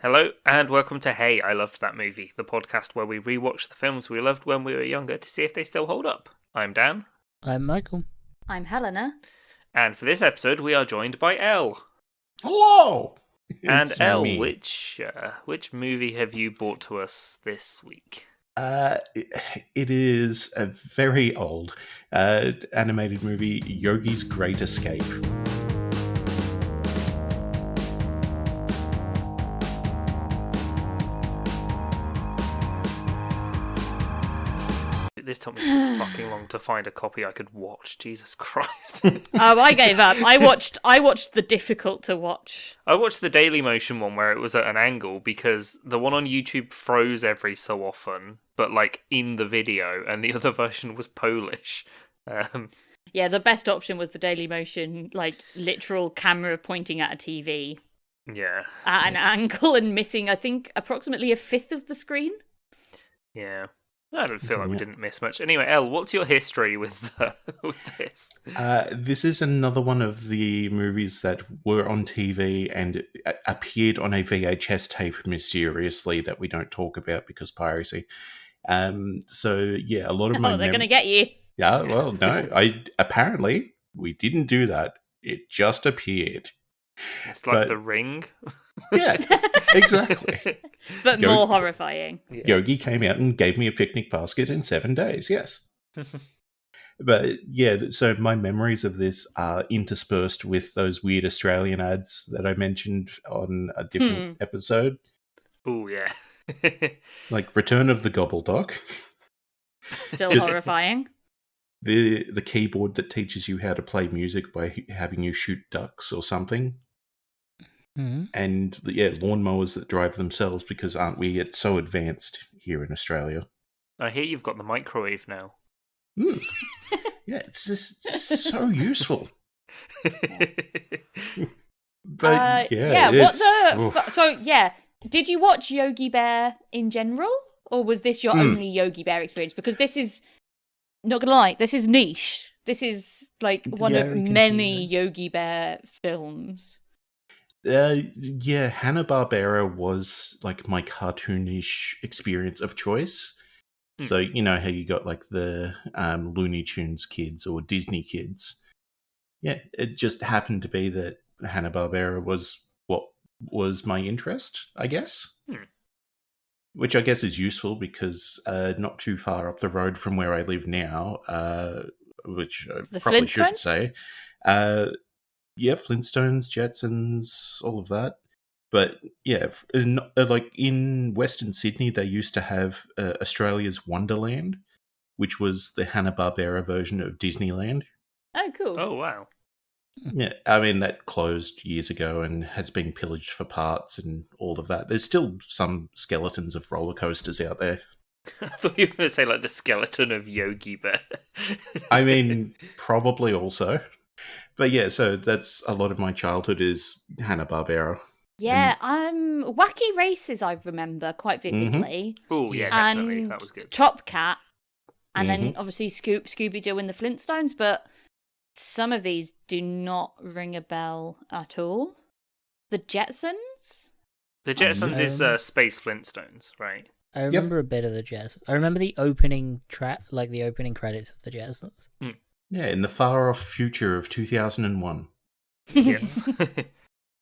Hello, and welcome to Hey, I Loved That Movie, the podcast where we rewatch the films we loved when we were younger to see if they still hold up. I'm Dan. I'm Michael. I'm Helena. And for this episode, we are joined by Elle. Hello! And It's Elle, me. which movie have you brought to us this week? It is a very old animated movie, Yogi's Great Escape. This took me so fucking long to find a copy I could watch. Jesus Christ. Oh, I gave up. I watched the difficult to watch. I watched the Daily Motion one where it was at an angle because the one on YouTube froze every so often, but like in the video, and the other version was Polish. Yeah, the best option was the Daily Motion, like literal camera pointing at a TV Yeah. at an angle and missing, I think, approximately a fifth of the screen. Yeah. I don't feel like we Yeah. didn't miss much. Anyway, Elle, what's your history with this? This is another one of the movies that were on TV and appeared on a VHS tape mysteriously that we don't talk about because piracy. So yeah, a lot of my They're going to get you. Yeah, well, no, apparently we didn't do that. It just appeared. It's like But- The Ring. Yeah, exactly. But Yo- more horrifying. Yeah. Yogi came out and gave me a picnic basket in 7 days, yes. But yeah, so my memories of this are interspersed with those weird Australian ads that I mentioned on a different episode, Oh, yeah. like Return of the Gobbledoc, Still Just- horrifying. the keyboard that teaches you how to play music by having you shoot ducks or something, Hmm. and yeah, lawnmowers that drive themselves because aren't we so advanced here in Australia? I hear you've got the microwave now. Mm. Yeah, it's just so useful. But yeah, What it's- so yeah, did you watch Yogi Bear in general, or was this your only Yogi Bear experience? Because this is, not gonna lie, this is niche. This is like one of Very many confusing. Yogi Bear films. Yeah, Hanna-Barbera was like my cartoonish experience of choice. Hmm. So you know how you got like the Looney Tunes kids or Disney kids. Yeah, it just happened to be that Hanna-Barbera was what was my interest, I guess. Hmm. Which I guess is useful because not too far up the road from where I live now, which I The probably should Flintstones? say, yeah, Flintstones, Jetsons, all of that. But yeah, like in Western Sydney, they used to have Australia's Wonderland, which was the Hanna-Barbera version of Disneyland. Oh, cool. Oh, wow. Yeah, I mean, that closed years ago and has been pillaged for parts and all of that. There's still some skeletons of roller coasters out there. I thought you were going to say like the skeleton of Yogi Bear. I mean, probably also. But yeah, so that's a lot of my childhood is Hanna-Barbera. Yeah, Wacky Races I remember quite vividly. Oh, yeah, Yeah. definitely. And That was good. Top Cat, and then obviously Scooby-Doo and the Flintstones, but some of these do not ring a bell at all. The Jetsons? The Jetsons is Um, Space Flintstones, right? I remember a bit of the Jetsons. I remember the opening track, like the opening credits of the Jetsons. Yeah, in the far-off future of 2001. Yeah.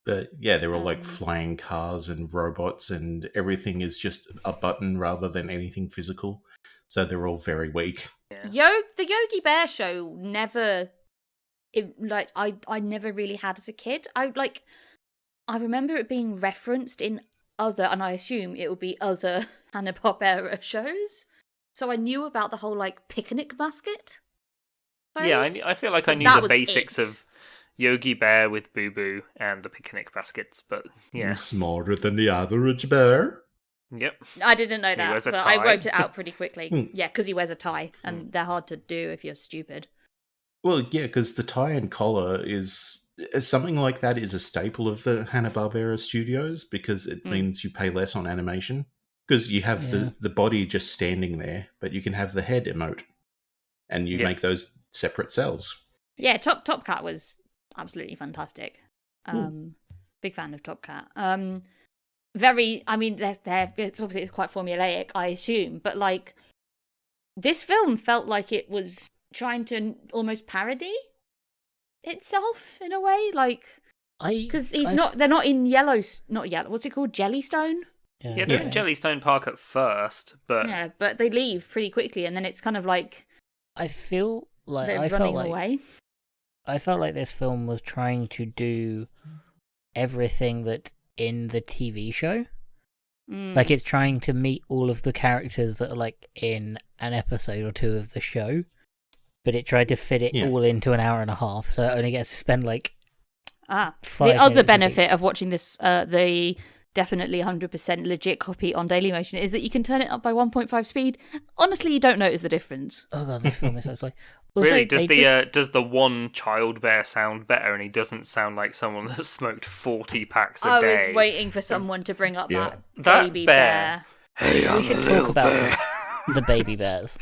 But yeah, they're all like Um, flying cars and robots, and everything is just a button rather than anything physical. So they're all very weak. Yeah. The Yogi Bear show never, I never really had as a kid. I remember it being referenced in other, and I assume it would be other Hanna-Barbera shows. So I knew about the whole like picnic basket. Yeah, phase. I feel like I But knew that the was basics it. of Yogi Bear with Boo Boo and the picnic baskets, but yeah. Smarter than the average bear. Yep. I didn't know that, wears a but I tie. wrote it out pretty quickly. Hmm. Yeah, because he wears a tie, and they're hard to do if you're stupid. Well, yeah, because the tie and collar is something like that is a staple of the Hanna-Barbera studios because it means you pay less on animation. Because you have Yeah. the body just standing there, but you can have the head emote. And you Yeah. make those separate cells. Yeah, Top Cat was absolutely fantastic. Big fan of Top Cat. very. I mean, it's obviously quite formulaic, I assume, but like this film felt like it was trying to almost parody itself in a way, like because they're not in not yellow. What's it called? Jellystone. Yeah, they're in Jellystone Park at first, but yeah, but they leave pretty quickly, and then it's kind of like I feel like they're I running felt like away. I felt like this film was trying to do everything that in the TV show. Like it's trying to meet all of the characters that are like in an episode or two of the show, but it tried to fit it all into an hour and a half, so it only gets to spend like the 5 other minutes benefit of watching this, the definitely 100% legit copy on Dailymotion, is that you can turn it up by 1.5 speed. Honestly, you don't notice the difference. Oh god, this film is so slow. Also, really, does the one child bear sound better, and he doesn't sound like someone that smoked 40 packs a day? I was waiting for someone to bring up that baby bear. bear. We should talk about the baby bears.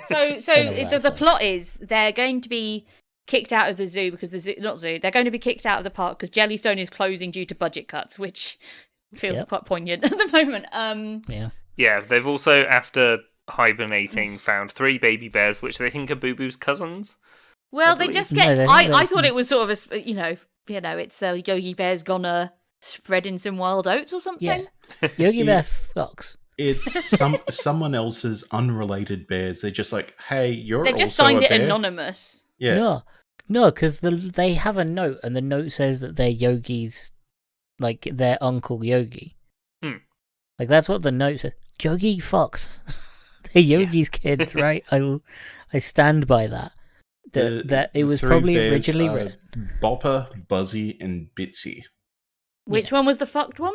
So the plot is they're going to be kicked out of the zoo because they're going to be kicked out of the park because Jellystone is closing due to budget cuts, which feels quite poignant at the moment. Yeah, they've also, after hibernating, found 3 baby bears, which they think are Boo Boo's cousins. Well, they just get. I thought it was sort of a it's Yogi Bear's gonna spread in some wild oats or something. Yeah. Yogi Bear fucks. It's someone else's unrelated bears. They're just like, hey, you're. They've just also signed a it bear? anonymous. Yeah. No, because they have a note, and the note says that they're Yogi's, like their uncle Yogi. Like that's what the note says. Yogi fucks. They're Yogi's kids, right? I stand by that. That it was 3 probably bears originally are written. Bopper, Buzzy, and Bitsy. Which one was the fucked one?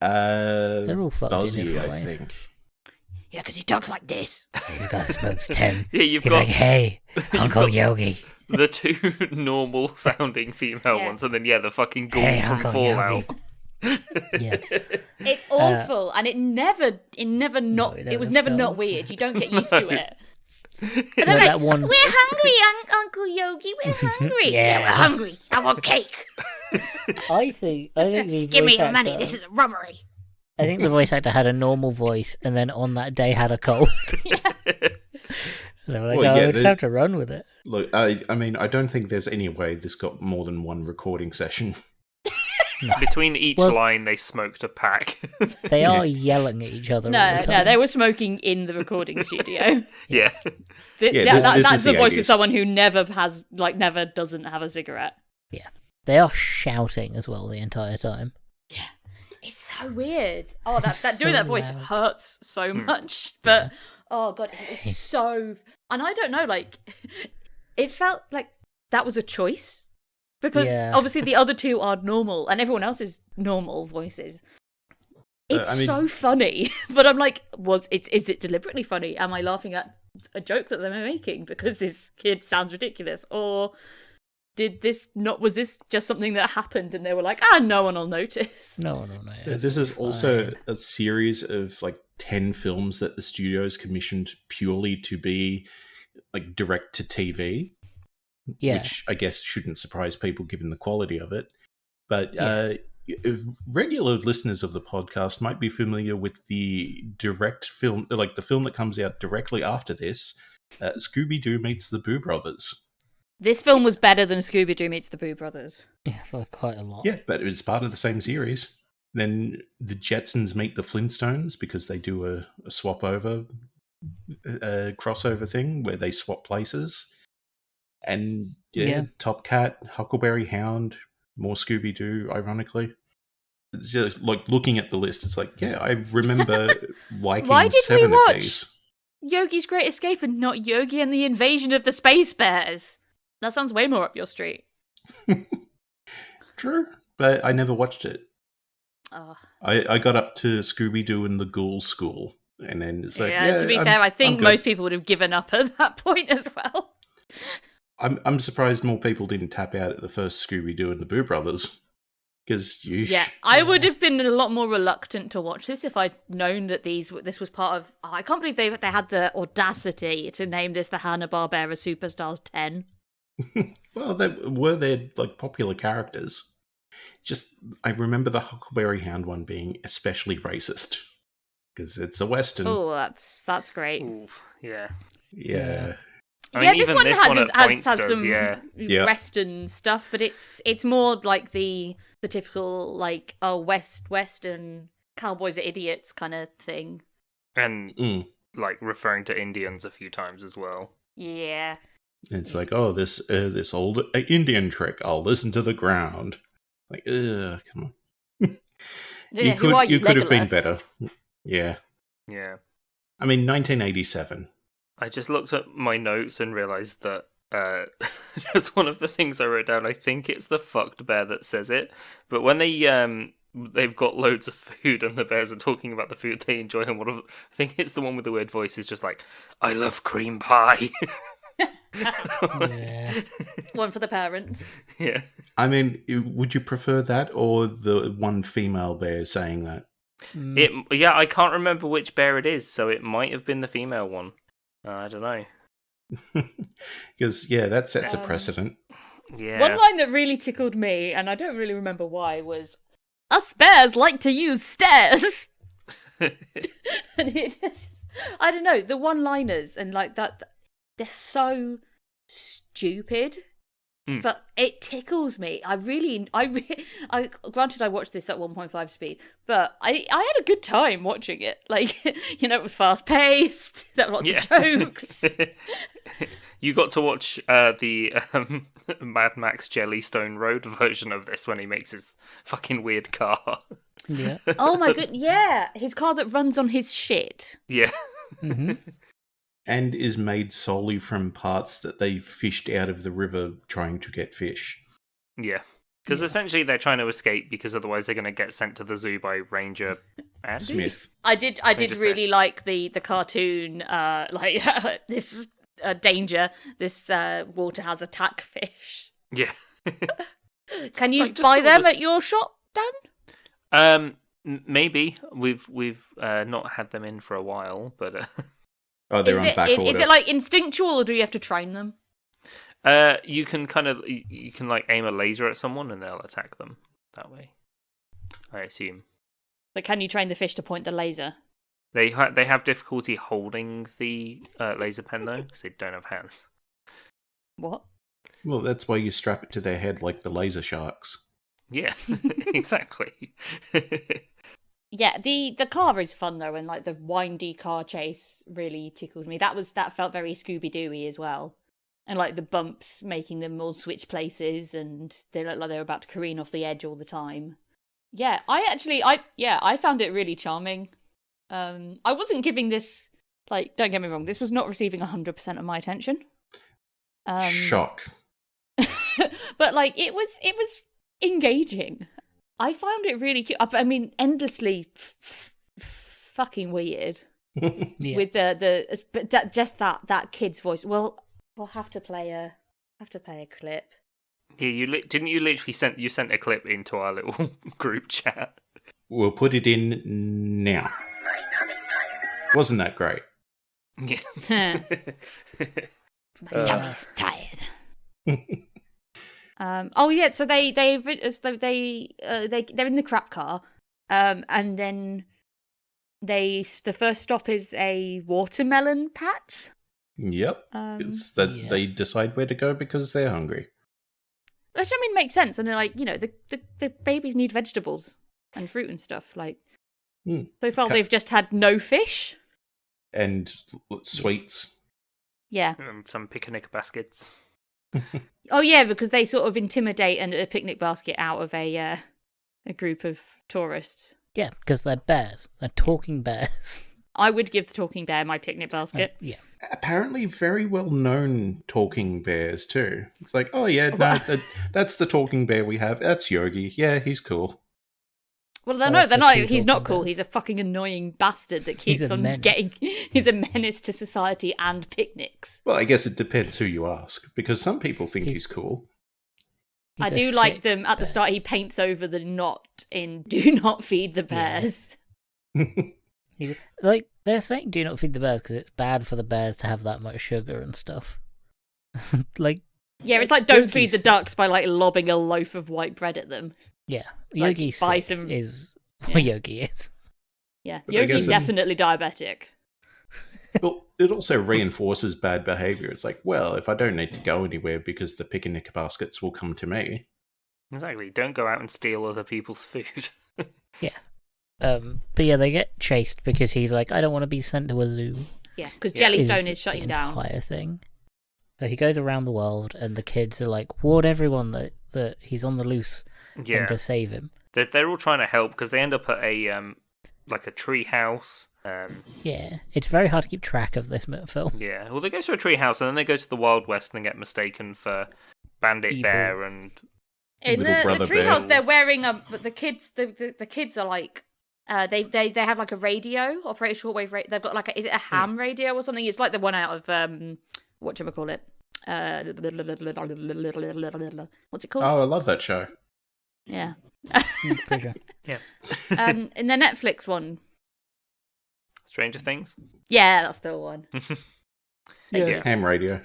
They're all fucked Buzzy, in different I ways. think. Yeah, because he talks like this. He's got smokes 10. Yeah, you've He's got like, hey, Uncle Yogi. the 2 normal sounding female ones, and then the fucking ghoul Hey, from Uncle Fallout. Yogi. Yeah. It's awful, and it was never not weird. You don't get used to it. But they're like, that one... we're hungry, Uncle Yogi. We're hungry. Yeah. We're hungry. I want cake. I think the Give me voice your money. actor- This is a robbery. I think the voice actor had a normal voice, and then on that day had a cold. They were like, Well, yeah, we just have to run with it. Look, I mean, I don't think there's any way this got more than one recording session. Between each line, they smoked a pack. They are yelling at each other all No, the time. they were smoking in the recording studio. Yeah. this That's is the the voice 80s. of someone who never doesn't have a cigarette. Yeah. They are shouting as well the entire time. Yeah. It's so weird. Oh, that It's doing so that voice loud. hurts so much. But oh god, it was so. And I don't know, like, it felt like that was a choice because obviously the other 2 are normal and everyone else is normal voices. It's so funny, but I'm like, is it deliberately funny? Am I laughing at a joke that they're making because this kid sounds ridiculous, or was this just something that happened and they were like, no one will notice? No one will notice. This is also a series of like 10 films that the studios commissioned purely to be like direct to TV. Yeah. Which I guess shouldn't surprise people given the quality of it. But regular listeners of the podcast might be familiar with the direct film, like the film that comes out directly after this, Scooby-Doo Meets the Boo Brothers. This film was better than Scooby-Doo Meets the Boo Brothers. Yeah, for quite a lot. Yeah, but it was part of the same series. Then the Jetsons meet the Flintstones because they do a swap over, crossover thing where they swap places. And Top Cat, Huckleberry Hound, more Scooby-Doo, ironically. It's just, like, looking at the list, it's like, I remember liking Why did 7 we watch of these. Yogi's Great Escape and not Yogi and the Invasion of the Space Bears? That sounds way more up your street. True, but I never watched it. Oh. I got up to Scooby-Doo and the Ghoul School, and then it's like, to be fair, I think most people would have given up at that point as well. I'm surprised more people didn't tap out at the first Scooby-Doo and the Boo Brothers. Because I would have been a lot more reluctant to watch this if I'd known that this was part of. I can't believe they had the audacity to name this the Hanna-Barbera Superstars 10. Well, they were their like popular characters, I remember the Huckleberry Hound one being especially racist because it's a Western. Oh, that's great. Oof, yeah. Yeah. I Yeah, mean, this even one this has one has, at has, points has does, some Yeah. Western stuff, but it's more like the typical like Western cowboys are idiots kind of thing. and like referring to Indians a few times as well. Yeah. It's like, oh, this old Indian trick. I'll listen to the ground. Like, come on. Yeah, who are you, could have been Legolas? better. Yeah. Yeah. I mean, 1987. I just looked at my notes and realised that just one of the things I wrote down, I think it's the fucked bear that says it, but when they've got loads of food and the bears are talking about the food they enjoy, and I think it's the one with the weird voice is just like, I love cream pie. Yeah. One for the parents. Yeah. I mean, would you prefer that or the one female bear saying that? Yeah, I can't remember which bear it is, so it might have been the female one. I don't know. Because, yeah, that sets a precedent. Yeah. One line that really tickled me, and I don't really remember why, was, "Us bears like to use stairs." And it just, I don't know, the one-liners and like that, they're so stupid. But it tickles me. Granted, I watched this at 1.5 speed, but I had a good time watching it. Like, it was fast paced. There were lots of jokes. You got to watch the Mad Max Jellystone Road version of this when he makes his fucking weird car. Yeah. Oh my god, yeah, his car that runs on his shit. Yeah. Mm-hmm. And is made solely from parts that they fished out of the river trying to get fish. Yeah. Because essentially they're trying to escape because otherwise they're going to get sent to the zoo by Ranger Andy? Smith. I did Ranger really Smith. like the cartoon, like this danger. This water has attack fish. Yeah. Can you I just buy thought it them was- at your shop, Dan? Maybe we've not had them in for a while, but Oh, they're on back order. Is it like instinctual, or do you have to train them? you can you can like aim a laser at someone and they'll attack them that way, I assume. But can you train the fish to point the laser? They have difficulty holding the laser pen though because they don't have hands. What? Well, that's why you strap it to their head like the laser sharks. Yeah, exactly. Yeah, the car is fun though, and like the windy car chase really tickled me. That felt very Scooby Dooey as well, and like the bumps making them all switch places, and they look like they're about to careen off the edge all the time. Yeah, I found it really charming. I wasn't giving this, like, don't get me wrong, this was not receiving 100% of my attention. Shock. But like it was engaging. I found it really cute. I mean, endlessly fucking weird Yeah. with that kid's voice. Well, we'll have to play a clip. Yeah, didn't you literally sent a clip into our little group chat? We'll put it in now. Wasn't that great? Yeah. My tummy's tired. Oh yeah, so they're in the crap car, and then the first stop is a watermelon patch. Yep. It's that Yeah. they decide where to go because they're hungry. Which I mean makes sense, and they're like, the babies need vegetables and fruit and stuff. Like, so far they've just had no fish. And sweets. Yeah. And some picnic baskets. Oh yeah, because they sort of intimidate a picnic basket out of a group of tourists. Yeah, because they're bears. They're talking bears. I would give the talking bear my picnic basket. Yeah. Apparently very well known talking bears too. It's like, oh yeah, no, that's the talking bear we have. That's Yogi. Yeah, he's cool. Well, That's they're the not. two He's not talking cool. bears. He's a fucking annoying bastard that He's keeps a on menace. getting. He's a menace to society and picnics. Well, I guess it depends who you ask, because some people think he's cool. I He's a do like sick them at the bear. start. He paints over the knot in "Do not feed the Yeah. bears." Like, they're saying do not feed the bears because it's bad for the bears to have that much sugar and stuff. Like, Yeah, it's like don't Yogi's feed the sick. ducks by like lobbing a loaf of white bread at them. Yeah, Like, Yogi's buy sick some- is Yeah. what Yogi is. Yeah, But I Yogi's guess definitely diabetic. Well, it also reinforces bad behavior. It's like, well, if I don't need to go anywhere because the picnic baskets will come to me. Exactly. Don't go out and steal other people's food. But yeah, they get chased because he's like, I don't want to be sent to a zoo. Yeah, because Yeah. Jellystone the is shutting down. entire thing. So he goes around the world, and the kids are like, warn everyone that he's on the loose Yeah. and to save him. They're all trying to help because they end up at a like a tree house. Yeah, it's very hard to keep track of this film. Yeah. Well, they go to a tree house and then they go to the Wild West and get mistaken for Bandit Evil. Bear and In Little the brother treehouse, bear. they're wearing a. But the kids are like, they have like a radio, operated shortwave radio. They've got like is it a ham radio or something? It's like the one out of whatchamacallit? What's it called? Oh, I love that show. Yeah. Pretty sure. In the Netflix one. Stranger Things. Yeah, that's the one. Yeah, ham radio.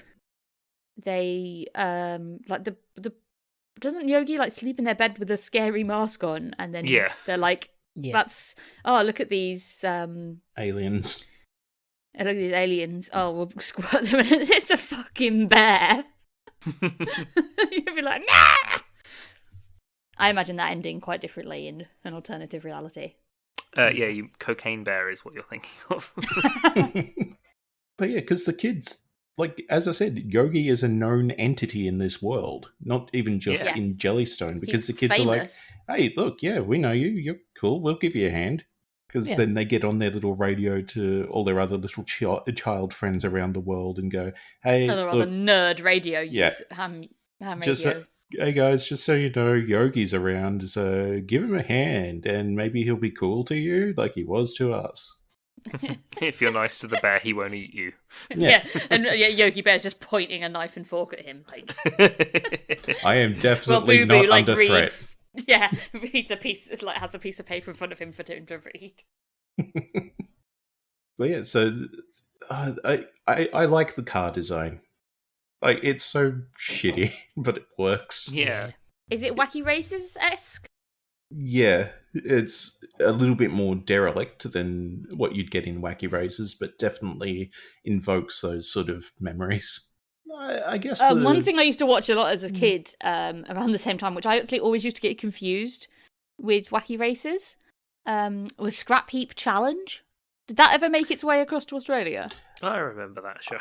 They like the doesn't Yogi like sleep in their bed with a scary mask on, and then Yeah. they're like, Yeah. that's look at these Aliens. look at these aliens. Oh, we'll squirt them. It's a fucking bear. You'd be like, nah. I imagine that ending quite differently in an alternative reality. Yeah, Cocaine Bear is what you're thinking of. But yeah, because the kids, like, as I said, Yogi is a known entity in this world, not even just Yeah. in Jellystone, because He's the kids famous. are like, hey, look, yeah, we know you, you're cool, we'll give you a hand. Because Yeah. then they get on their little radio to all their other little child friends around the world and go, hey, Other other look, nerd radio Yeah. ham just radio. hey guys, just so you know, Yogi's around, so give him a hand, and maybe he'll be cool to you like he was to us. If you're nice to the bear, he won't eat you. Yeah. And Yogi Bear's just pointing a knife and fork at him, like. I am Well, definitely Boo Boo not like under threat. reads. Yeah, reads a piece, like has a piece of paper in front of him for him to read. But yeah, so I like the car design. Like, it's so shitty, but it works. Yeah. Is it Wacky Races esque? Yeah, it's a little bit more derelict than what you'd get in Wacky Races, but definitely invokes those sort of memories. I guess One thing I used to watch a lot as a kid, around the same time, which I actually always used to get confused with Wacky Races, was Scrap Heap Challenge. Did that ever make its way across to Australia? I remember that show.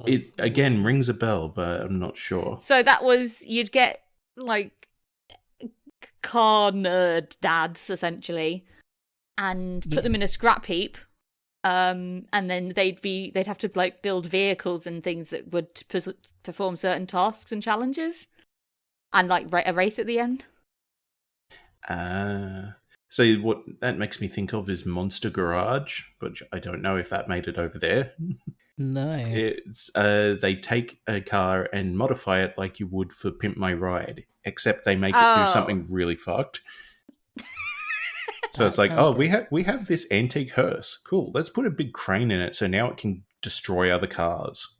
It again rings a bell, but I'm not sure. So that was, you'd get like car nerd dads essentially, and put them in a scrap heap, and then they'd have to like build vehicles and things that would perform certain tasks and challenges, and like a race at the end. So what that makes me think of is Monster Garage, but I don't know if that made it over there. No. It's they take a car and modify it like you would for Pimp My Ride, except they make it do something really fucked. So it's like, sounds we have this antique hearse. Cool, let's put a big crane in it so now it can destroy other cars.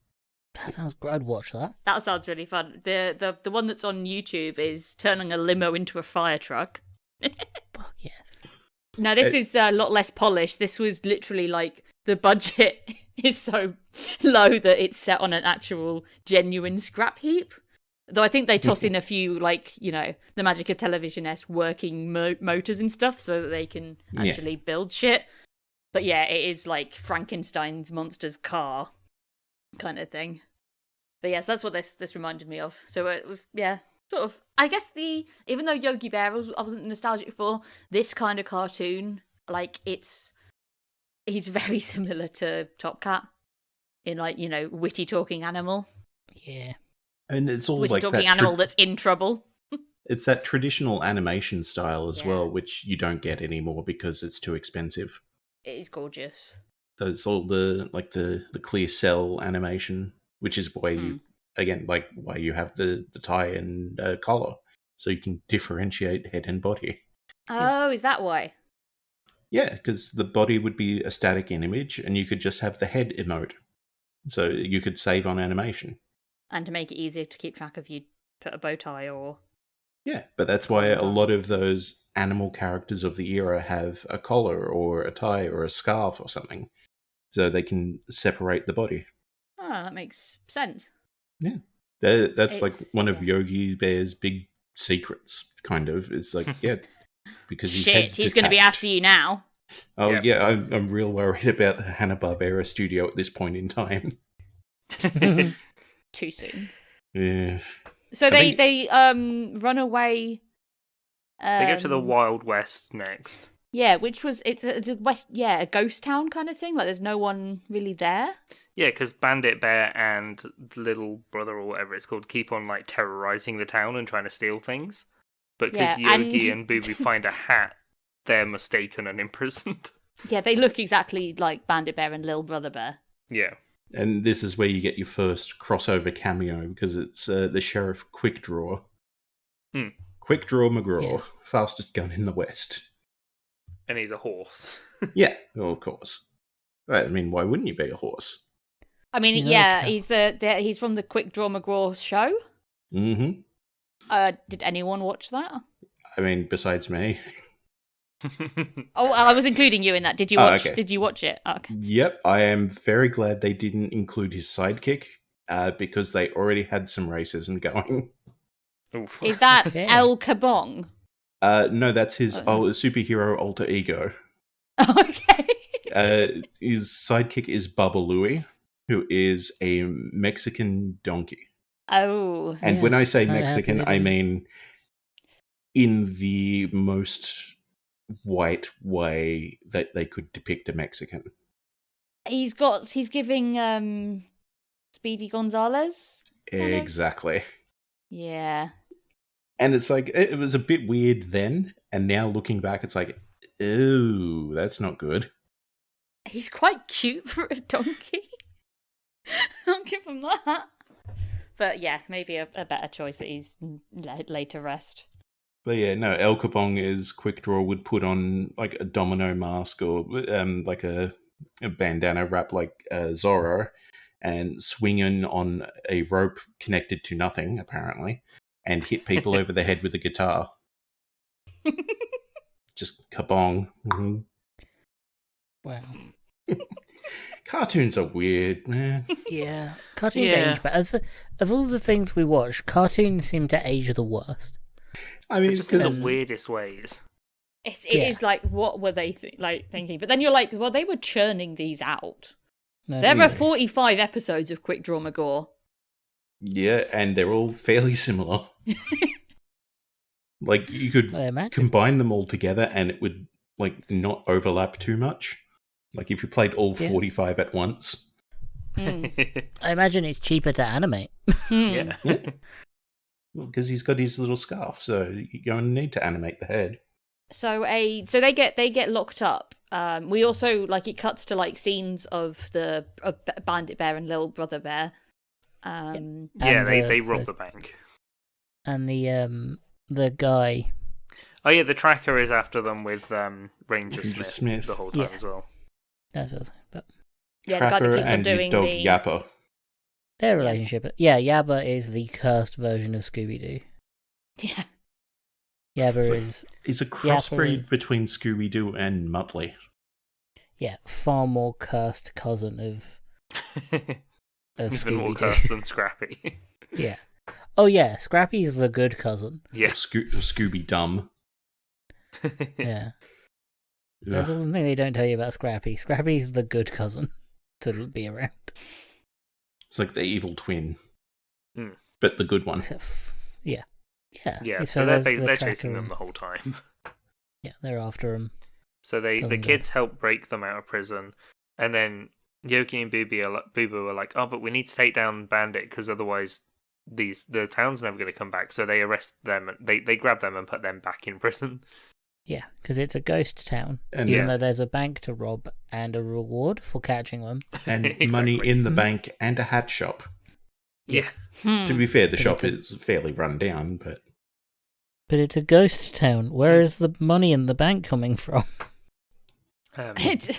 That sounds good. I'd watch that. That sounds really fun. The one that's on YouTube is turning a limo into a fire truck. Fuck yes. Now this is a lot less polished. This was literally like the budget is so low that it's set on an actual genuine scrap heap. Though I think they toss in a few, like, you know, the magic of television-esque working motors and stuff so that they can actually build shit. But yeah, it is like Frankenstein's monster's car kind of thing. But yes, that's what this reminded me of. So it was, yeah, sort of. I guess even though Yogi Bear I wasn't nostalgic for, this kind of cartoon, like he's very similar to Top Cat in, like, you know, witty talking animal. Yeah. And it's all Witty like talking that animal that's in trouble. it's that traditional animation style as Yeah. well, which you don't get anymore because it's too expensive. It is gorgeous. There's all the clear cell animation, which is why you why you have the tie and collar, so you can differentiate head and body. Oh, is that why? Yeah, because the body would be a static image, and you could just have the head emote, so you could save on animation. And to make it easier to keep track of, you'd put a bow tie or Yeah, but that's why a lot of those animal characters of the era have a collar or a tie or a scarf or something, so they can separate the body. Oh, that makes sense. Yeah, that's like one of Yogi Bear's big secrets. Kind of, it's like because his Shit, head's he's going to be detached. after you now. Oh Yep. yeah, I'm real worried about the Hanna-Barbera studio at this point in time. Too soon. Yeah. So I they think- run away. They go to the Wild West next. Yeah, which was it's a west, a ghost town kind of thing. Like there's no one really there. Yeah, because Bandit Bear and Little Brother or whatever it's called keep on like terrorizing the town and trying to steal things. But because Yeah, Yogi and- and Boo Boo find a hat, they're mistaken and imprisoned. Yeah, they look exactly like Bandit Bear and Little Brother Bear. Yeah. And this is where you get your first crossover cameo because it's the Sheriff Quick Draw. Quick Draw McGraw, fastest gun in the West. And he's a horse. Yeah, well, of course. Right, I mean, why wouldn't you be a horse? I mean, he's he's from the Quick Draw McGraw show. Mm-hmm. Did anyone watch that? I mean, besides me. Oh, I was including you in that. Did you watch? Okay. Did you watch it? Okay. Yep, I am very glad they didn't include his sidekick because they already had some racism going. Oof. Is that Yeah. El Kabong? No, that's his superhero alter ego. Okay. His sidekick is Baba Louie, who is a Mexican donkey. Oh. And Yeah, when I say kinda happy Mexican, with I him. mean in the most white way that they could depict a Mexican. He's giving Speedy Gonzalez. Kind of? Exactly. Yeah. And it's like, it was a bit weird then, and now looking back, it's like, ooh, that's not good. He's quite cute for a donkey. I'll give him that. But yeah, maybe a better choice that he's laid to rest. But yeah, no, El Capone is Quick Draw would put on like a domino mask or like a bandana wrap like Zorro and swing in on a rope connected to nothing, apparently, and hit people over the head with a guitar. Just kabong. Mm-hmm. Wow. Cartoons are weird, man. Yeah, cartoons Yeah. age, but of all the things we watch, cartoons seem to age the worst. I mean, Just in because the weirdest ways. It Yeah. is like, what were they thinking? But then you're like, well, they were churning these out. No, There yeah. are 45 episodes of Quick Draw McGraw. yeah, and they're all fairly similar. Like you could I imagine. combine them all together, and it would like not overlap too much. Like if you played all Yeah. 45 at once. Mm. I imagine it's cheaper to animate. Yeah. Because he's got his little scarf, so you're going to need to animate the head. So they get locked up. We also like it cuts to like scenes of the Bandit Bear and Little Brother Bear. Yeah, And they rob the bank. And the guy. Oh yeah, the tracker is after them with Ranger Ranger Smith, Smith. the whole time Yeah. as well. That's what I was saying, but Yeah, the guy that Tracker keeps on and his doing dog the- Yapper. their relationship. Yeah, Yabba is the cursed version of Scooby Doo. Yeah. Yabba It's like- is He's a crossbreed is- between Scooby-Doo and Muttley. far more cursed cousin of Even more Scooby Doo. cursed than Scrappy. Yeah. Oh yeah, Scrappy's the good cousin. Yeah. Scooby-Dumb. Yeah. That's the thing they don't tell you about Scrappy. Scrappy's the good cousin to be around. It's like the evil twin. Hmm. But the good one. Yeah. Yeah. Yeah, So so there's they're the chasing tracker them and- the whole time. Yeah, they're after him. So the Doesn't go. kids help break them out of prison, and then Yogi and Boo Boo are like, "Oh, but we need to take down Bandit because otherwise the town's never going to come back." So they arrest them. They grab them and put them back in prison. Yeah, because it's a ghost town. And Even Yeah. though there's a bank to rob and a reward for catching them. and Exactly. money in the bank and a hat shop. Yeah. To be fair, the But shop it's is fairly run down, but But it's a ghost town. Where is the money in the bank coming from? It's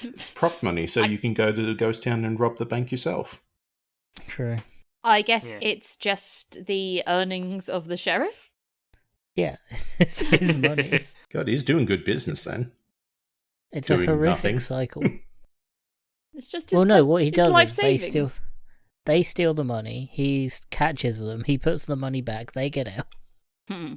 it's prop money, so you can go to the ghost town and rob the bank yourself. True. I guess Yeah. it's just the earnings of the sheriff. Yeah, it's his money. God, he's doing good business then. It's a Doing horrific nothing. cycle. It's just Well, no, what he his does life is they savings. steal the money. He catches them. He puts the money back. They get out. Hmm.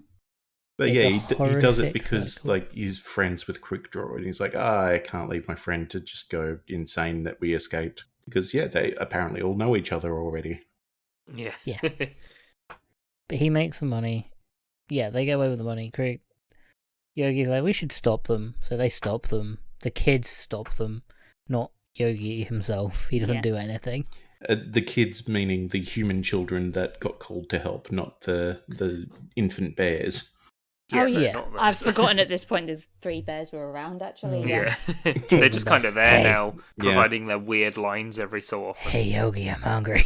But It's yeah, a he does it horrific because cycle. like he's friends with Quick Draw, and he's like, I can't leave my friend to just go insane that we escaped. Because yeah, they apparently all know each other already. Yeah. Yeah. But he makes the money. Yeah, they get away with the money. Yogi's like, we should stop them. So they stop them. The kids stop them, not Yogi himself. He doesn't Yeah. do anything. The kids meaning the human children that got called to help, not the infant bears. Oh, no, yeah. not I've those. forgotten at this point there's 3 bears were around, actually. Yeah. They're Children just go, kind of there "Hey." now, Yeah. providing their weird lines every so often. Hey, Yogi, I'm hungry.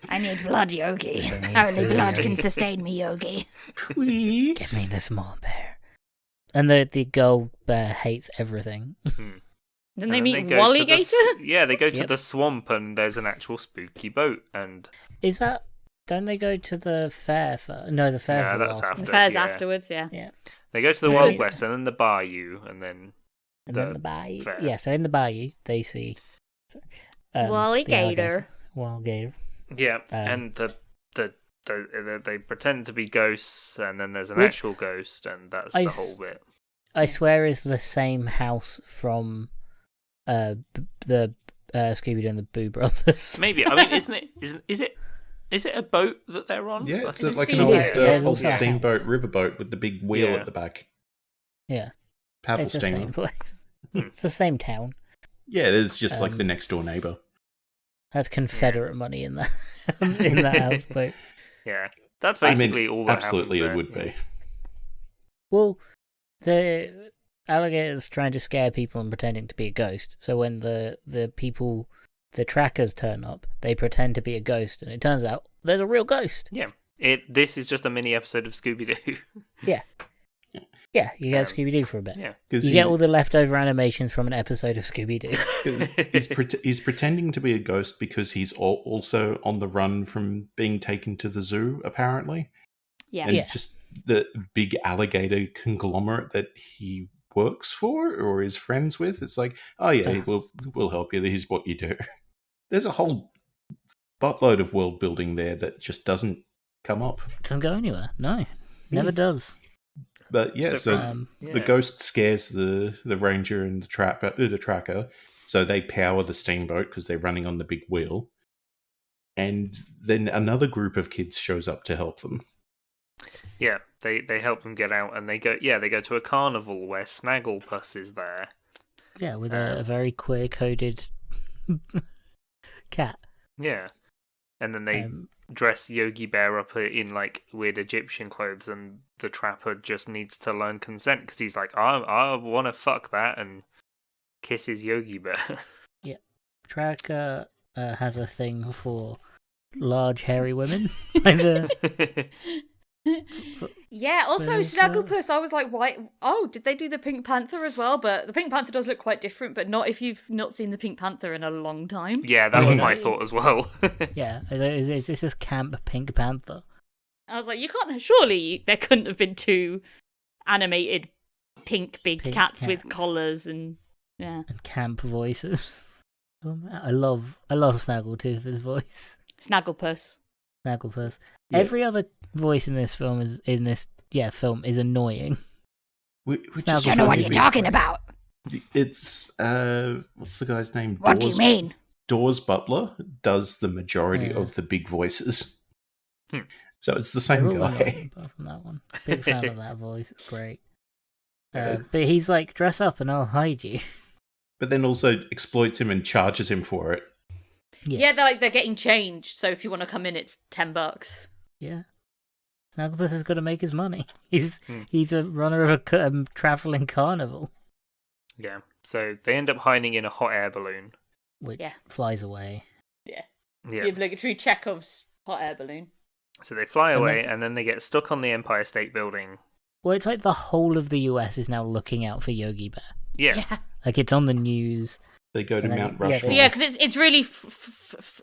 I need blood, Yogi. I need Only food, blood Yogi. can sustain me, Yogi. Please. Give me the small bear. And the girl bear hates everything. Then And they then meet go Wally to the Gator? yeah, they go to Yep. the swamp and there's an actual spooky boat and Is that... Don't they go to the fair first? No, the fair's Yeah, the that's last after. one. The fairs Yeah. afterwards, yeah. they go to the So Wild is- West and then the Bayou and then And then the bayou. fair. Yeah, so in the bayou, they see... Wally the alligator. Gator. Wally Gator. yeah, Um, and they pretend to be ghosts and then there's an Which- actual ghost and that's I the s- whole bit. I swear is the same house from the Scooby-Doo and the Boo Brothers. Maybe I mean is it a boat that they're on? Yeah, I it's think like an steamboat. old, There's old also a steamboat house. riverboat with the big wheel Yeah. at the back. Yeah, Paddle it's the steamer. same place. Hmm. It's the same town. Yeah, it's just like Um, the next door neighbor. That's Confederate money in that in that houseboat. Yeah, that's I mean, basically all that absolutely it happens would there. be. Well, the alligator's trying to scare people and pretending to be a ghost. So when the trackers turn up, they pretend to be a ghost, and it turns out there's a real ghost. This is just a mini episode of Scooby Doo. Yeah, you get Um, Scooby-Doo for a bit. yeah. Because You get all the leftover animations from an episode of Scooby-Doo. he's pretending to be a ghost because he's also on the run from being taken to the zoo, apparently. Yeah. And Yeah. just the big alligator conglomerate that he works for or is friends with. It's like, oh yeah, we'll help you. Here's what you do. There's a whole buttload of world building there that just doesn't come up. Doesn't go anywhere. No, never does. But yeah, so yeah. the ghost scares the ranger and the tracker, so they power the steamboat because they're running on the big wheel. And then another group of kids shows up to help them. Yeah, they help them get out, and they go to a carnival where Snagglepuss is there. Yeah, with a very queer-coded cat. Yeah, and then they dress Yogi Bear up in like weird Egyptian clothes, and the trapper just needs to learn consent because he's like, I want to fuck that, and kisses Yogi Bear. Tracker has a thing for large, hairy women. Kinda. Yeah, also Very Snagglepuss, I was like, why? Oh, did they do the Pink Panther as well? But the Pink Panther does look quite different, but not if you've not seen the Pink Panther in a long time. Yeah, that was my Okay. thought as well. Yeah, it's just Camp Pink Panther. I was like, you can't, surely there couldn't have been 2 animated pink big Pink cats with cats. collars and, yeah. And camp voices. I love Snaggletooth's voice. Snagglepuss. Snagglepuss. Yeah. Every other voice in this film is annoying. Which Snagglepuss is Don't know what funny you're because about. It's what's the guy's name? What do you mean? Dawes Butler does the majority Yeah. of the big voices. Hmm. So it's the They're same all guy. annoying, apart from that one. Big fan of that voice. It's great. Yeah. But he's like, dress up and I'll hide you. But then also exploits him and charges him for it. Yeah, they're getting changed, so if you want to come in, it's $10. Yeah. Snagglepuss has got to make his money. He's Hmm. he's a runner of a traveling carnival, Yeah, so they end up hiding in a hot air balloon. which Yeah. flies away. Yeah, The obligatory Chekhov's hot air balloon. so they fly And away, then- and then they get stuck on the Empire State Building. Well, it's like the whole of the US is now looking out for Yogi Bear. Yeah, Like it's on the news. They go to And then- Mount yeah, they- Rushmore. Yeah, because it's really,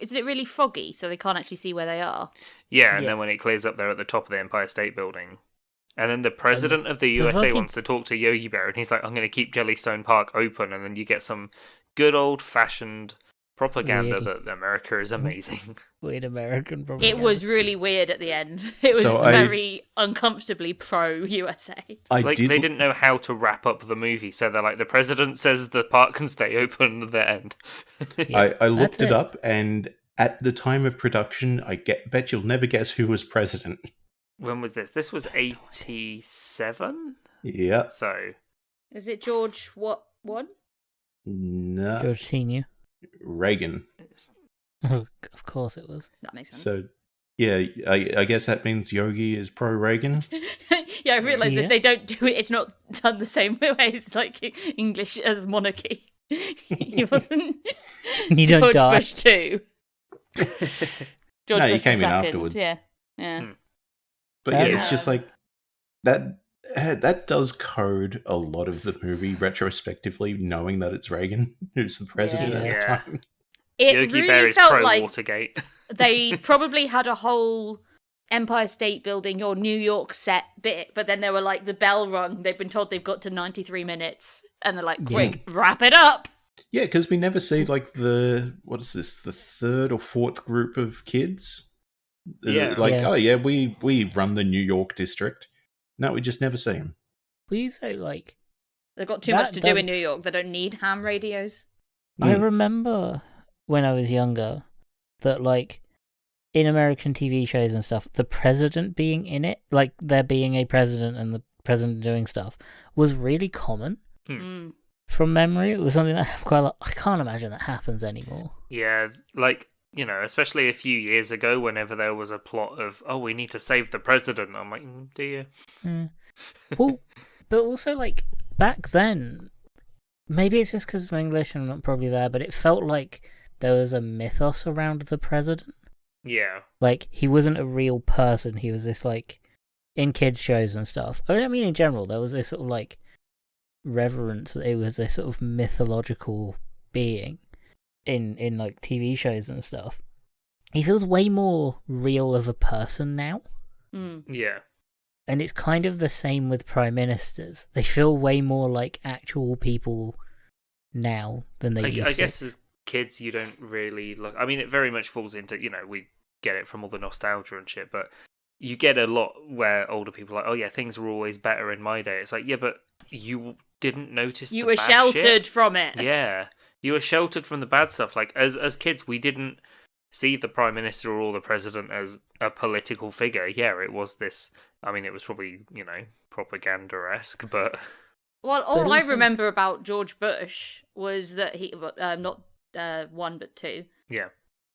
isn't it really foggy, so they can't actually see where they are? yeah, and Yeah. then when it clears up, they're at the top of the Empire State Building. And then the president of the the USA fucking- wants to talk to Yogi Bear, and he's like, I'm going to keep Jellystone Park open. And then you get some good old-fashioned propaganda Weird. that America is amazing. Weird American propaganda. It was really weird at the end. It was So very uncomfortably pro-USA. I Like, did. they didn't know how to wrap up the movie, so they're like, the president says the park can stay open at the end. Yeah, I looked that's it up, and at the time of production, bet you'll never guess who was president. When was this? This was 87? Yeah. So, Is it George what one? No. George Senior. Reagan. Oh, of course it was. That makes sense. So, yeah, I guess that means Yogi is pro Reagan. Yeah, I realised Yeah. that they don't do it. It's not done the same way as like English as monarchy. He wasn't. You don't George die. Bush too. George No, he Bush came in II. afterward. Yeah, yeah. Hmm. But yeah, Yeah. it's just like that. That does code a lot of the movie retrospectively, knowing that it's Reagan who's the president at the Yeah. time. It Yogi Bear really is felt pro like Watergate. they probably had a whole Empire State Building or New York set bit, but then they were like, the bell rung. They've been told they've got to 93 minutes, and they're like, quick, wrap it up. Yeah, because we never see like the third or fourth group of kids. Yeah. Like, Yeah. oh yeah, we run the New York district. No, we just never see them. Will you say, like, They've got too That much to do doesn't- in New York. They don't need ham radios. I Mm. remember when I was younger that, like, in American TV shows and stuff, the president being in it, like, there being a president and the president doing stuff, was really common. Mm. From memory, it was something that quite like, I can't imagine that happens anymore. Yeah, like, you know, especially a few years ago, whenever there was a plot of, oh, we need to save the president. I'm like, do you? Well, but also, like, back then, maybe it's just because I'm English and I'm not probably there, but it felt like there was a mythos around the president. Yeah. Like, he wasn't a real person. He was this, like, in kids' shows and stuff. I mean, in general, there was this sort of, like, reverence that it was this sort of mythological being in like, TV shows and stuff. He feels way more real of a person now. Mm. Yeah. And it's kind of the same with prime ministers. They feel way more like actual people now than they used I to. guess as kids, you don't really look. I mean, it very much falls into, you know, we get it from all the nostalgia and shit, but you get a lot where older people are like, oh yeah, things were always better in my day. It's like, yeah, but you didn't notice You the were bad sheltered shit. from it. Yeah. You were sheltered from the bad stuff. Like, as kids, we didn't see the prime minister or the president as a political figure. Yeah, it was this. I mean, it was probably, you know, propaganda-esque, but Well, all But I also- remember about George Bush was that he, not one but two, yeah.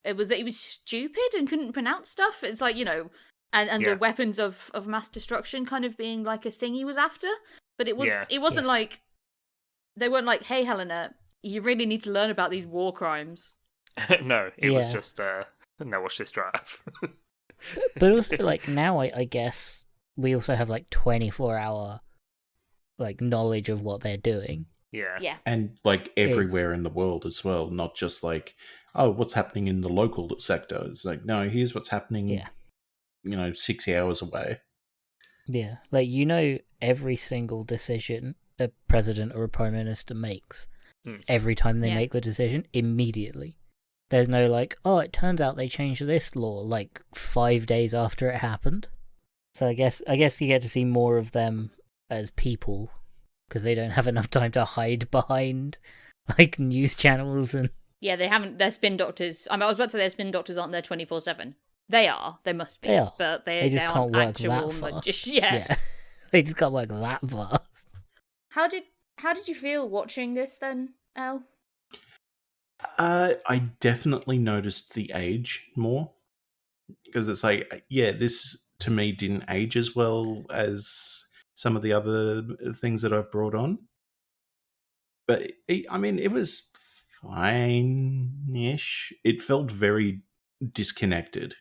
it was that he was stupid and couldn't pronounce stuff. It's like, you know, and Yeah. the weapons of mass destruction kind of being like a thing he was after. But it was Yeah. it wasn't like they weren't like, hey Helena, you really need to learn about these war crimes. No, it was Yeah. just, now watch this draft. But also, like, now I guess we also have, like, 24-hour, like, knowledge of what they're doing. Yeah. Yeah. And like everywhere in the world as well, not just like, oh, what's happening in the local sector. It's like, no, here's what's happening, Yeah. 6 hours away. Yeah. Like, you know every single decision a president or a prime minister makes. Every time they Yeah. make the decision, immediately. There's no, like, oh, it turns out they changed this law, like, 5 days after it happened. So I guess you get to see more of them as people, because they don't have enough time to hide behind, like, news channels and... Yeah, they haven't. Their spin doctors. I mean, I was about to say their spin doctors aren't there 24/7. They are. They must be. They are. But They just aren't can't work actual that fast. Yeah. They just can't work that fast. How did you feel watching this then, Elle? I definitely noticed the age more because it's like, yeah, this to me didn't age as well as some of the other things that I've brought on. But I mean, it was fine-ish. It felt very disconnected.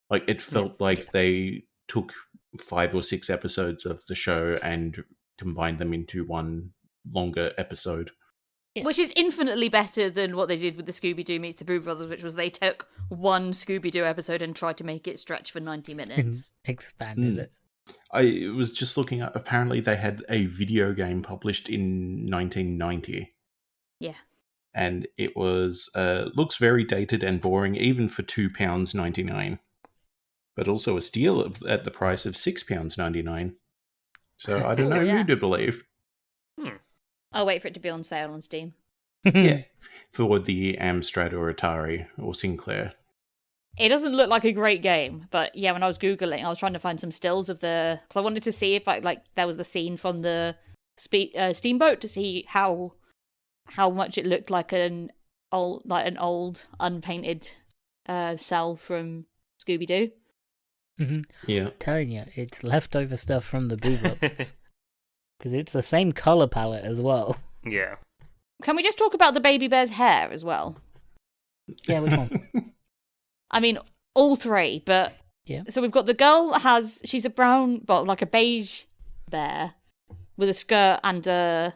Like it felt like they took 5 or 6 episodes of the show and combined them into one longer episode. Yeah. Which is infinitely better than what they did with the Scooby-Doo meets the Boo Brothers, which was they took one Scooby-Doo episode and tried to make it stretch for 90 minutes. Expanded it. I was just looking up. Apparently, they had a video game published in 1990. Yeah. And it was looks very dated and boring, even for £2.99. But also a steal at the price of £6.99. So I don't know yeah. who to believe. I'll wait for it to be on sale on Steam. Yeah, for the Amstrad or Atari or Sinclair. It doesn't look like a great game, but yeah, when I was Googling, I was trying to find some stills of because I wanted to see if there was the scene from the steamboat to see how much it looked like an old unpainted cell from Scooby-Doo. Mm-hmm. Yeah. I'm telling you, it's leftover stuff from the Boobops. Because it's the same colour palette as well. Yeah. Can we just talk about the baby bear's hair as well? Yeah, which one? I mean, all three, but... Yeah. So we've got the girl she's a brown, like a beige bear with a skirt and a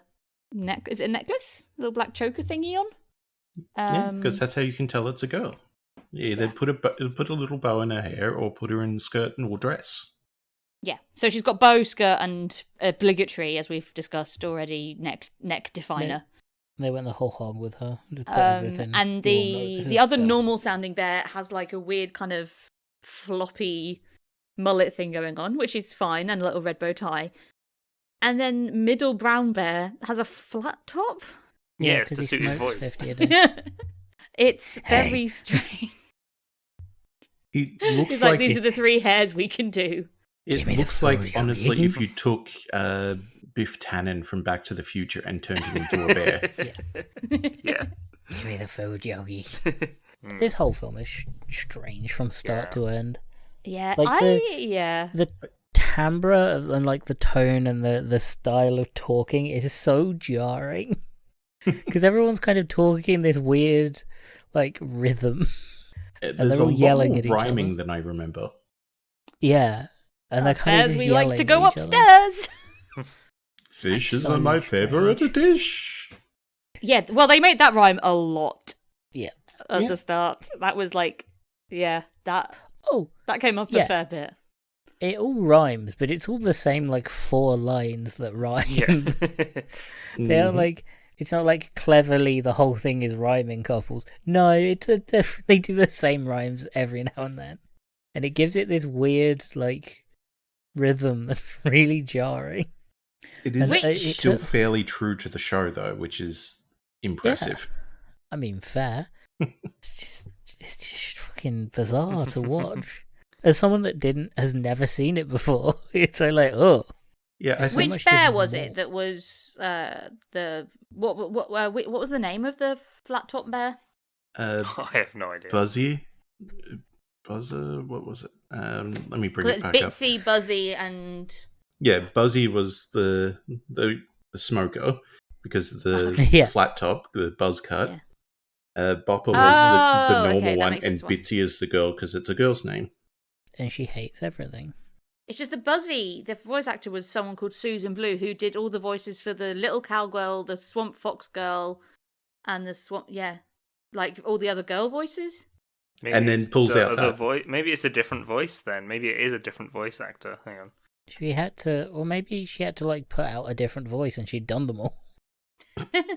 is it a necklace? A little black choker thingy on? Yeah, because that's how you can tell it's a girl. Yeah, they'd put a little bow in her hair or put her in skirt or dress. Yeah, so she's got bow, skirt, and obligatory, as we've discussed already, neck definer. They went the whole hog with her. Just put everything. And the other normal sounding bear has like a weird kind of floppy mullet thing going on, which is fine, and a little red bow tie. And then middle brown bear has a flat top. Yeah, it's to suit his voice. 50 a day. It's very strange. He looks It's like these are the three hairs we can do. It looks like, honestly, if you took Biff Tannen from Back to the Future and turned him into a bear. Yeah. Give me the food, Yogi. This whole film is strange from start to end. Yeah, Like the timbre and like the tone and the style of talking is so jarring. Because everyone's kind of talking this weird, like, rhythm. There's they're all yelling lot at more each other. rhyming than I remember. Yeah. And they're kind of as just we like yelling to at go each other. upstairs. Fishes so are my strange. favourite dish. Yeah, well, they made that rhyme a lot. Yeah. At the start. That was like, that came up a fair bit. It all rhymes, but it's all the same, like, 4 lines that rhyme. Yeah. They're like, it's not like cleverly the whole thing is rhyming couples. No, they do the same rhymes every now and then. And it gives it this weird, like, rhythm that's really jarring. It is Which- still fairly true to the show, though, which is impressive. I mean, fair. It's just fucking bizarre to watch. As someone that has never seen it before, it's so like, oh. Yeah, I It's think Which much bear just was more. it that was what was the name of the flat top bear? I have no idea. Buzzer, what was it? Let me bring It's it back up. Bitsy, Buzzy, and Yeah, Buzzy was the smoker because of the Yeah. flat top, the buzz cut. Yeah. Bopper was Oh, the normal okay, that one, makes and sense. Bitsy is the girl because it's a girl's name. And she hates everything. it's just the Buzzy. The voice actor was someone called Susan Blue, who did all the voices for the Little Cowgirl, the Swamp Fox Girl, and the Swamp. Yeah, like all the other girl voices. Maybe And then it's pulls the out other that. voice. Maybe it's a different voice then. Maybe it is a different voice actor. Hang on. She had to, or maybe she had to, like, put out a different voice and she'd done them all.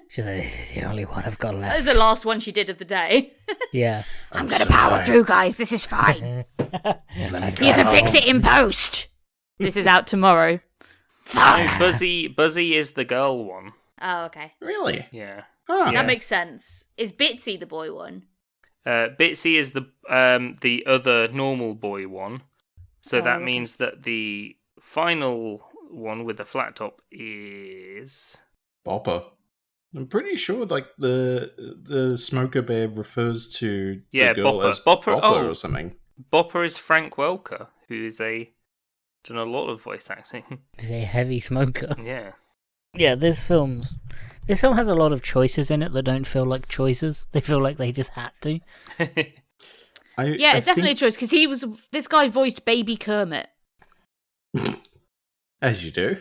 She's like, this is the only one I've got That left. was the last one she did of the day. Yeah. I'm gonna power through, guys. This is fine. You can fix it in post. This is out tomorrow. No, Buzzy is the girl one. Oh, okay. Really? Yeah. Huh. Yeah. That makes sense. Is Bitsy the boy one? Bitsy is the other normal boy one. So Oh, that okay. means that the final one with the flat top is Bopper. I'm pretty sure, like, the smoker bear refers to Yeah, the girl Bopper. as Bopper, oh. or something. Bopper is Frank Welker, who is done a lot of voice acting. He's a heavy smoker. Yeah. Yeah, this film has a lot of choices in it that don't feel like choices. They feel like they just had to. Yeah, it's definitely a choice because this guy voiced Baby Kermit. As you do.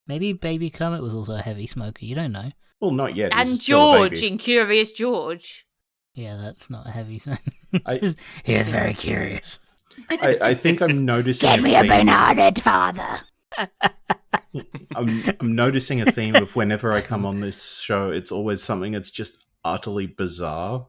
Maybe Baby Kermit was also a heavy smoker. You don't know. Well, not yet. And he's still a George baby. in Curious George. Yeah, that's not a heavy smoker. I- He was very curious. I think I'm noticing. Give me a banana, father. I'm noticing a theme of whenever I come on this show, it's always something that's just utterly bizarre.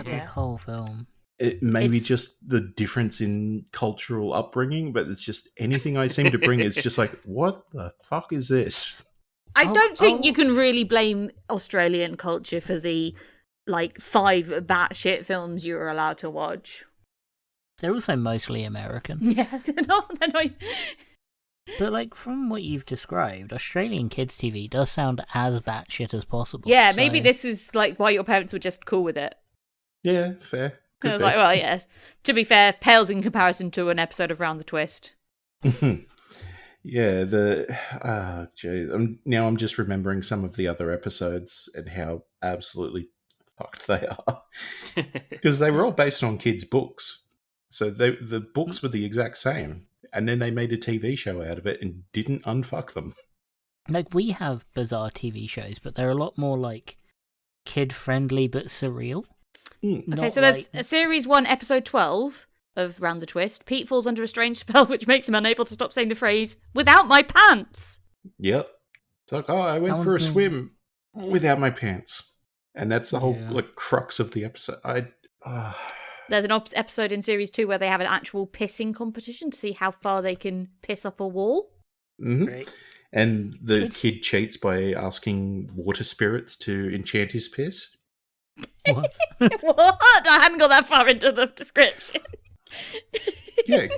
This whole film. It may be It's- just the difference in cultural upbringing, but it's just anything I seem to bring. It's just like, what the fuck is this? I don't think you can really blame Australian culture for the 5 batshit films you were allowed to watch. They're also mostly American. Yeah, they're not. But from what you've described, Australian kids' TV does sound as batshit as possible. Yeah, so- maybe this is why your parents were just cool with it. Yeah, fair. I was like, well, yes. To be fair, pales in comparison to an episode of Round the Twist. Yeah, I'm just remembering some of the other episodes and how absolutely fucked they are. Because they were all based on kids' books. So the books were the exact same. And then they made a TV show out of it and didn't unfuck them. We have bizarre TV shows, but they're a lot more kid-friendly but surreal. Okay, so there's Series 1, Episode 12 of Round the Twist. Pete falls under a strange spell which makes him unable to stop saying the phrase, "without my pants." Yep. It's like, I went for a swim without my pants. And that's the whole crux of the episode. There's an episode in Series 2 where they have an actual pissing competition to see how far they can piss up a wall. Mm-hmm. Right. And the kid cheats by asking water spirits to enchant his piss. What? What? I hadn't got that far into the description. Yeah,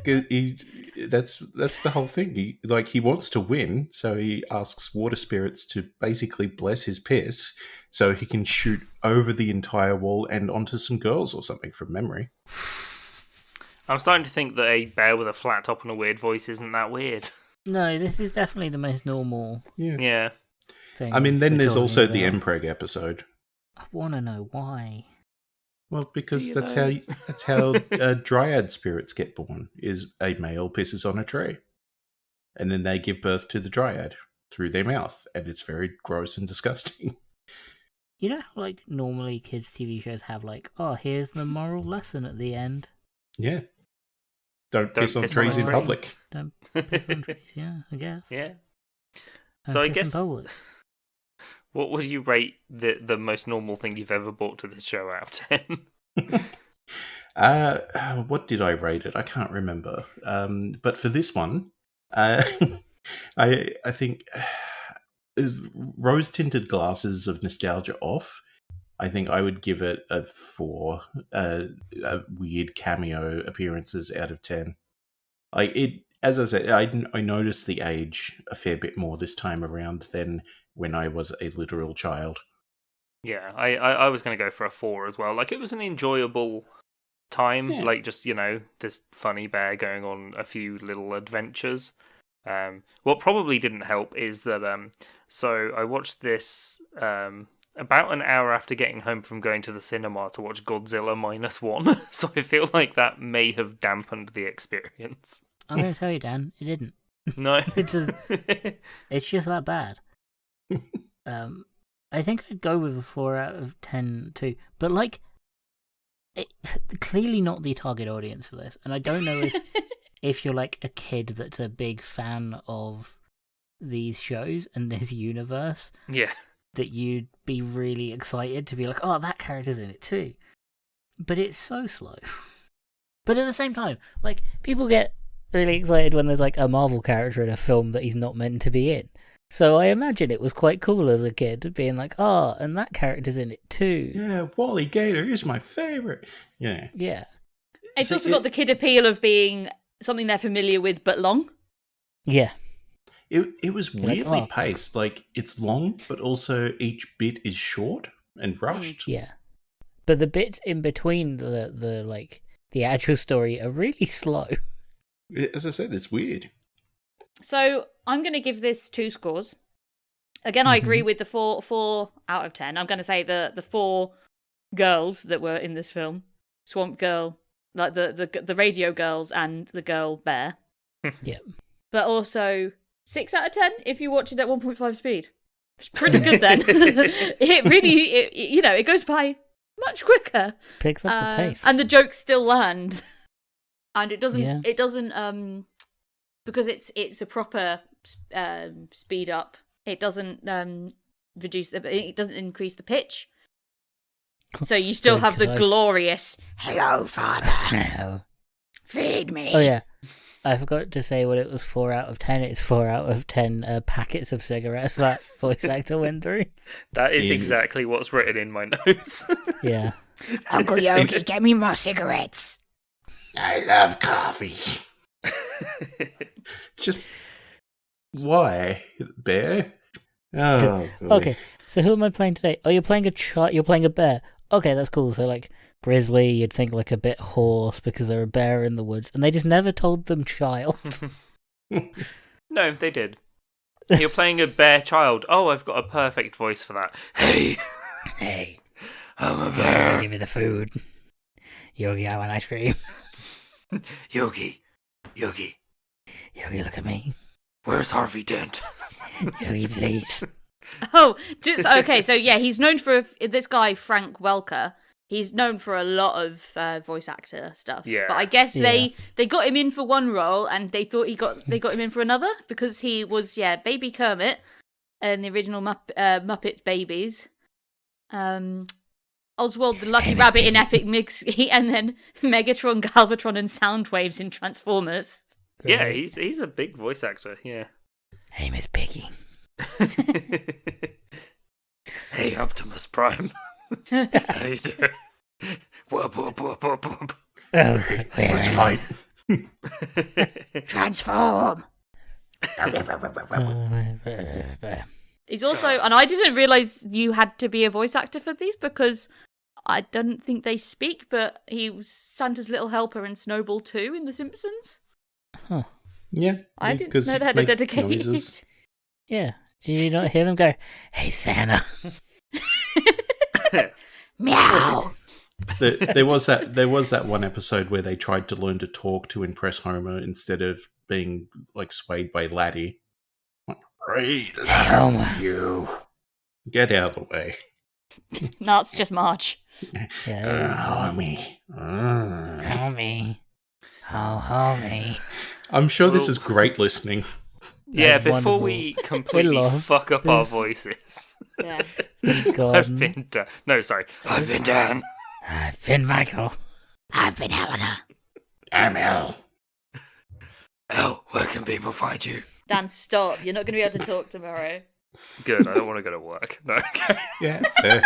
that's the whole thing. He wants to win, so he asks water spirits to basically bless his piss, so he can shoot over the entire wall and onto some girls or something from memory. I'm starting to think that a bear with a flat top and a weird voice isn't that weird. No, this is definitely the most normal Yeah. thing. I mean, then we're there's talking also the about. Mpreg episode. I want to know why. Well, because Do you that's how dryad spirits get born. Is a male pisses on a tree, and then they give birth to the dryad through their mouth, and it's very gross and disgusting. You know how, normally kids' TV shows have, here's the moral lesson at the end. Yeah, don't piss on piss trees on a in tree. public. Don't piss on trees, yeah, I guess. Yeah. And So I piss in guess public. what would you rate the most normal thing you've ever brought to this show out of 10? What did I rate it? I can't remember. But for this one, I think rose-tinted glasses of nostalgia off. I think I would give it a 4 weird cameo appearances out of 10. As I said, I noticed the age a fair bit more this time around than when I was a literal child. Yeah, I was going to go for a 4 as well. It was an enjoyable time. Yeah. Just, this funny bear going on a few little adventures. What probably didn't help is that, so I watched this about an hour after getting home from going to the cinema to watch Godzilla -1. So I feel like that may have dampened the experience. I'm going to tell you, Dan, it didn't. No. It's just that bad. I think I'd go with a 4 out of 10 too. But clearly not the target audience for this. And I don't know if you're a kid that's a big fan of these shows and this universe, Yeah. that you'd be really excited to be like, oh, that character's in it too. But it's so slow. But at the same time, people get really excited when there's a Marvel character in a film that he's not meant to be in. So I imagine it was quite cool as a kid, being like, oh, and that character's in it too. Yeah, Wally Gator is my favorite. Yeah. Yeah. It's So also got the kid appeal of being something they're familiar with but long. Yeah. It was weirdly oh. paced. It's long, but also each bit is short and rushed. Yeah. But the bits in between the actual story are really slow. As I said, it's weird. So I'm going to give this 2 scores. Again, I agree with the 4 out of 10. I'm going to say the 4 girls that were in this film: Swamp Girl, the radio girls, and the girl bear. Yep. But also 6 out of 10 if you watch it at 1.5 speed. It's pretty good then. It really, it goes by much quicker. Picks up the pace. And the jokes still land. and it doesn't. Yeah. It doesn't. Because it's a proper speed up. It doesn't reduce it doesn't increase the pitch. So you still Good, have the 'cause glorious "Hello, Father, No. feed me." Oh yeah, I forgot to say what it was 4 out of 10. It's 4 out of 10 packets of cigarettes that voice actor went through. That is exactly what's written in my notes. Yeah. Uncle Yogi, get me more cigarettes. I love coffee. It's just why, Bear? Oh, boy. Okay, so who am I playing today? Oh, you're playing you're playing a bear. Okay, that's cool. So like grizzly, you'd think like a bit hoarse because they're a bear in the woods, and they just never told them child. No, they did. You're playing a bear child. Oh, I've got a perfect voice for that. Hey, Hey, I'm a I'll bear. give you the food. Yogi, I want ice cream. Yogi, Yogi, Yogi, look at me. where's Harvey Dent? Yogi, please. Oh, just okay. So yeah, he's known for this guy Frank Welker. He's known for a lot of voice actor stuff. Yeah. But I guess Yeah. they got him in for one role, and they thought they got him in for another because he was Baby Kermit in the original Muppet Babies. Oswald the Lucky Rabbit in Epic Mix, and then Megatron, Galvatron, and Soundwaves in Transformers. Yeah, Great. he's a big voice actor. Yeah. Hey, Miss Piggy. Hey, Optimus Prime. How you doing? Whoop, whoop, whoop, whoop, whoop. Oh, Let's fight. Transform. He's also, and I didn't realize you had to be a voice actor for these because I don't think they speak, but he was Santa's little helper in Snowball 2 in The Simpsons. Huh. Yeah, I didn't 'cause know they had a make dedicated. noises. Yeah. Did you not hear them go, "Hey, Santa"? Meow. There was that one episode where they tried to learn to talk to impress Homer instead of being like swayed by Laddie. Hey, Homer. you get out of the way, No, it's just Marge. Yeah. homie. Homie. Oh, homie. I'm sure this Well- is great listening. Yeah, That's before wonderful. we completely lost. fuck up our This- voices. Yeah. God. I've been Dan. No, sorry. I've been Dan. I've been Michael. I've been Helena. I'm Al. Elle, where can people find you? Dan, stop. You're not going to be able to talk tomorrow. Good, I don't want to go to work. No, okay. Yeah, fair.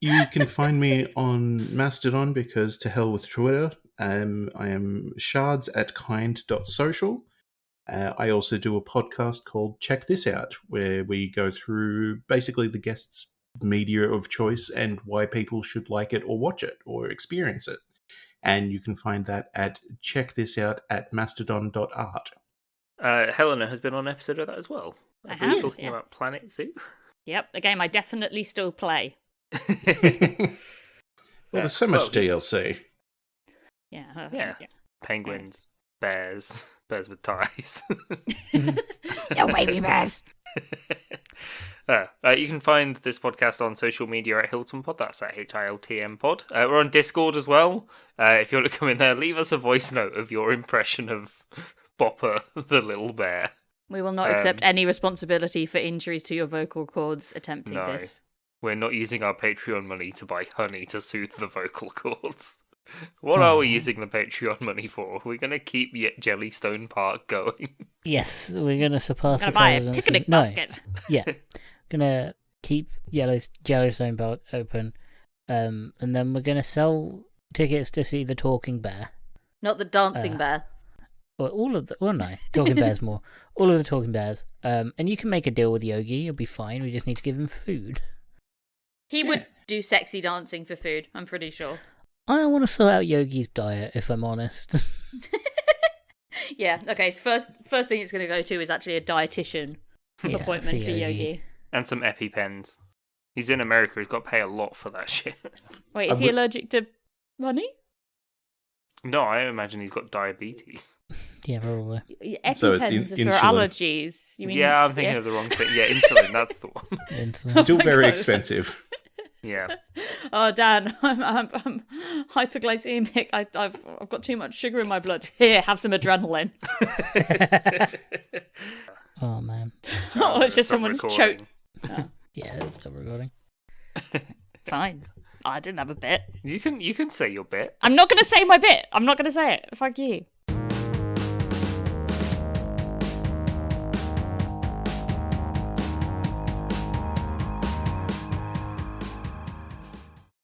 You can find me on Mastodon because to hell with Twitter. I am shards@kind.social. I also do a podcast called Check This Out, where we go through basically the guests' media of choice and why people should like it or watch it or experience it. And you can find that at checkthisout@mastodon.art. Helena has been on an episode of that as well. I believe have, talking yeah. about Planet Zoo. Yep, a game I definitely still play. Well, there's so much Well, DLC. Yeah. Yeah. Penguins, bears with ties. Yo, baby bears. You can find this podcast on social media at Hilton Pod. That's at HILTM Pod. We're on Discord as well. If you want to come in there, leave us a voice note of your impression of Bopper the little bear. We will not accept any responsibility for injuries to your vocal cords attempting No. this. We're not using our Patreon money to buy honey to soothe the vocal cords. What are we using the Patreon money for? We're going to keep Jellystone Park going. Yes, we're gonna surpass I'm the going to buy a president's- picnic No, basket. yeah, gonna keep Yellowstone Park open, and then we're gonna sell tickets to see the Talking Bear. Not the dancing bear. Or all of the, well, no, Talking Bears more. All of the Talking Bears. And you can make a deal with Yogi. You'll be fine. We just need to give him food. He would do sexy dancing for food, I'm pretty sure. I don't want to sort out Yogi's diet, if I'm honest. Yeah, okay, first thing it's going to go to is actually a dietitian Yeah, appointment for Yogi. And some EpiPens. He's in America. He's got to pay a lot for that shit. Wait, is he allergic to honey? No, I imagine he's got diabetes. Yeah, probably. EpiPens So it's are for insulin. allergies. You mean Yeah, I'm thinking of the wrong thing. Yeah, insulin, that's the one. Insulin. Still my very God. expensive. Yeah. Oh, Dan, I'm hyperglycemic. I've got too much sugar in my blood. Here, have some adrenaline. Oh man. Oh, it's just someone's choked. Yeah, it's still recording. Fine. I didn't have a bit. You can say your bit. I'm not going to say my bit. I'm not going to say it. Fuck you.